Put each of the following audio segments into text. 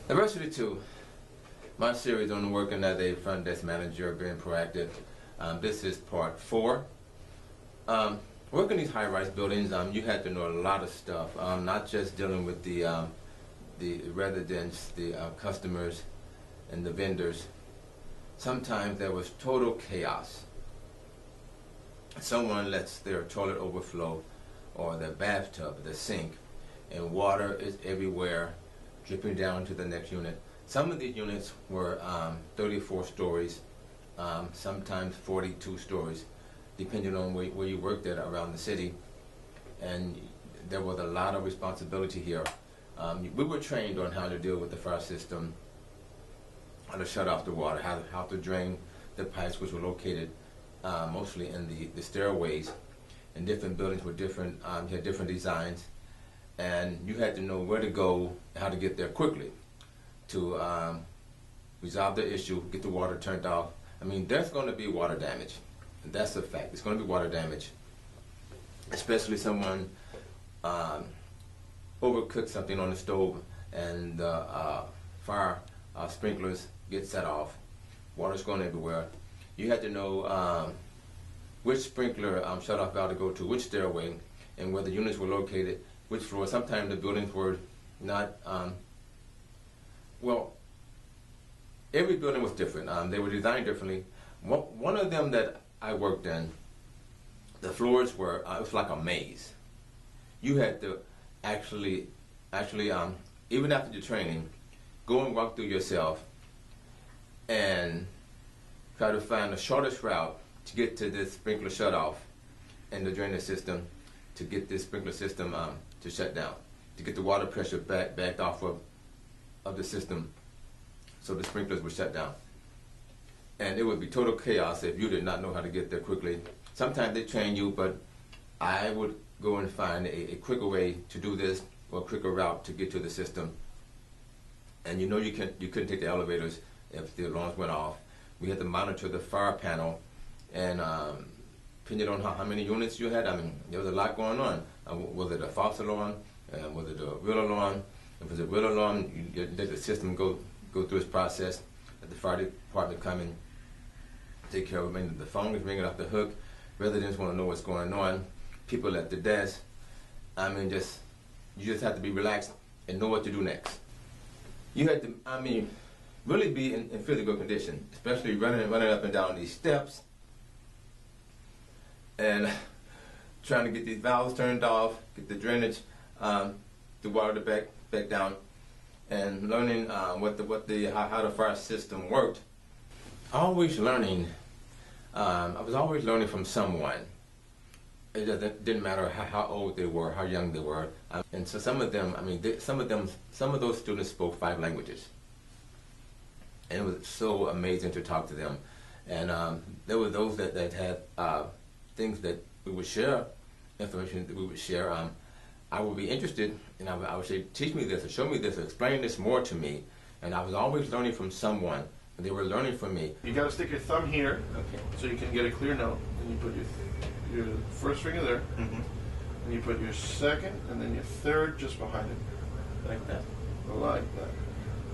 Diversity 2, my series on working as a front desk manager, being proactive. This is part 4. Working these high-rise buildings, you had to know a lot of stuff, not just dealing with the residents, the customers, and the vendors. Sometimes there was total chaos. Someone lets their toilet overflow, or their bathtub, the sink, and water is everywhere, dripping down to the next unit. Some of these units were 34 stories, sometimes 42 stories, depending on where you worked at around the city. And there was a lot of responsibility here. We were trained on how to deal with the fire system, how to shut off the water, how to drain the pipes, which were located mostly in the stairways. And different buildings were different, had different designs. And you had to know where to go, how to get there quickly to resolve the issue, get the water turned off. I mean, there's going to be water damage. And that's a fact. It's going to be water damage, especially someone overcooked something on the stove and the fire sprinklers get set off. Water's going everywhere. You had to know which sprinkler shut-off valve to go to, which stairway, and where the units were located, which floor. Sometimes the buildings were not, well, every building was different. They were designed differently. One of them that I worked in, the floors were, it was like a maze. You had to actually, even after your training, go and walk through yourself and try to find the shortest route to get to this sprinkler shut-off and the drainage system, to get this sprinkler system to shut down, to get the water pressure backed off of the system so the sprinklers would shut down. And it would be total chaos if you did not know how to get there quickly. Sometimes they train you, but I would go and find a quicker way to do this, or a quicker route to get to the system. And you know you couldn't take the elevators if the alarms went off. We had to monitor the fire panel, and depending on how many units you had, I mean, there was a lot going on. Was it a false alarm? Was it a real alarm? If it was a real alarm, you let the system go through its process. Let the fire department come and take care of it. I mean, the phone is ringing off the hook. Residents want to know what's going on. People at the desk. I mean, you just have to be relaxed and know what to do next. You had to, I mean, really be in physical condition, especially running up and down these steps and trying to get these valves turned off, get the drainage, the water back down, and learning how the fire system worked. Always learning. I was always learning from someone. It didn't matter how old they were, how young they were. And so some of them, I mean, some of those students spoke 5 languages. And it was so amazing to talk to them. And there were those that had things that we would share, information that we would share. I would be interested, and I would say, teach me this, or show me this, or explain this more to me. And I was always learning from someone, and they were learning from me. You got to stick your thumb here, okay, so you can get a clear note. And you put your first finger there, and you put your second, and then your third just behind it, like that, like that.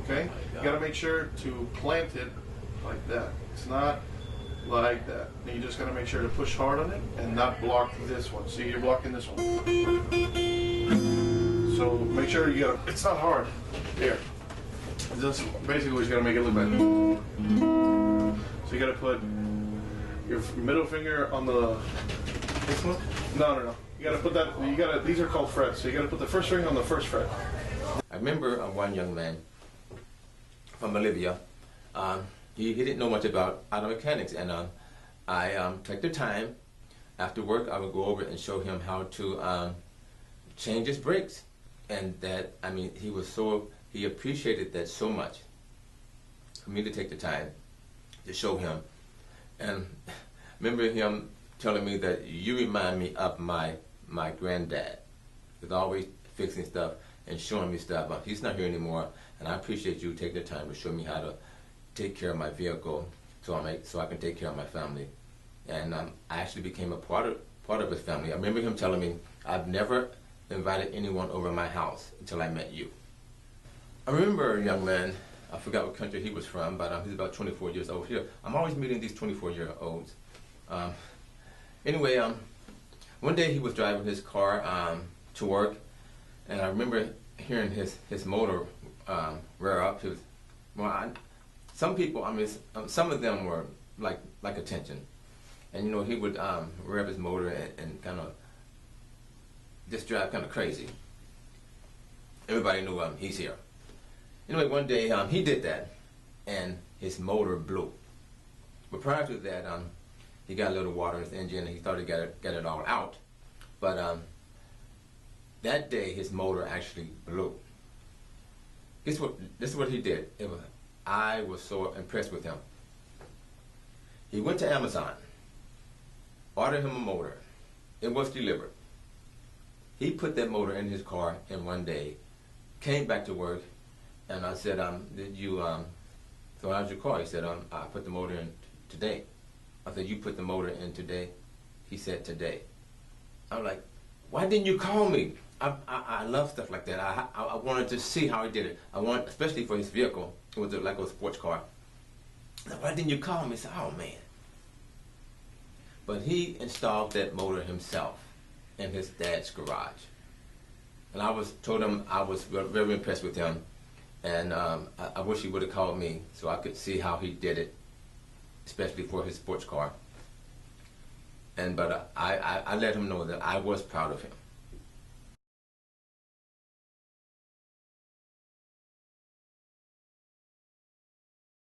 Okay? You got to make sure to plant it like that. It's not like that. And you just got to make sure to push hard on it and not block this one. See, you're blocking this one. So make sure you got to, it's not hard. Here. Just basically what you got to make it look like. So you got to put your middle finger on the, this one? No. You got to put that, these are called frets. So you got to put the first finger on the first fret. I remember one young man from Bolivia. He didn't know much about auto mechanics, and I took the time after work. I would go over and show him how to change his brakes, and that, I mean, he appreciated that so much for me to take the time to show him. And I remember him telling me that you remind me of my granddad. He was always fixing stuff and showing me stuff. He's not here anymore, and I appreciate you taking the time to show me how to take care of my vehicle so I can take care of my family. And I actually became a part of his family. I remember him telling me, I've never invited anyone over my house until I met you. I remember a young man, I forgot what country he was from, but he's about 24 years old. Here, I'm always meeting these 24-year-olds. Anyway, one day he was driving his car to work, and I remember hearing his motor rear up. Some people, some of them were like attention, and he would rev his motor and kind of just drive kind of crazy. Everybody knew he's here. Anyway, one day he did that, and his motor blew. But prior to that, he got a little water in his engine, and he thought he got it all out. But that day, his motor actually blew. This is what he did. I was so impressed with him. He went to Amazon, ordered him a motor. It was delivered. He put that motor in his car in one day, came back to work, and I said, so how's your car? He said, I put the motor in today. I said, you put the motor in today? He said, today. I'm like, why didn't you call me? I love stuff like that. I wanted to see how he did it. Especially for his vehicle. It was like a sports car. Why didn't you call me? He said, oh man. But he installed that motor himself in his dad's garage. And I told him I was very impressed with him. And I wish he would have called me so I could see how he did it, especially for his sports car. But I let him know that I was proud of him.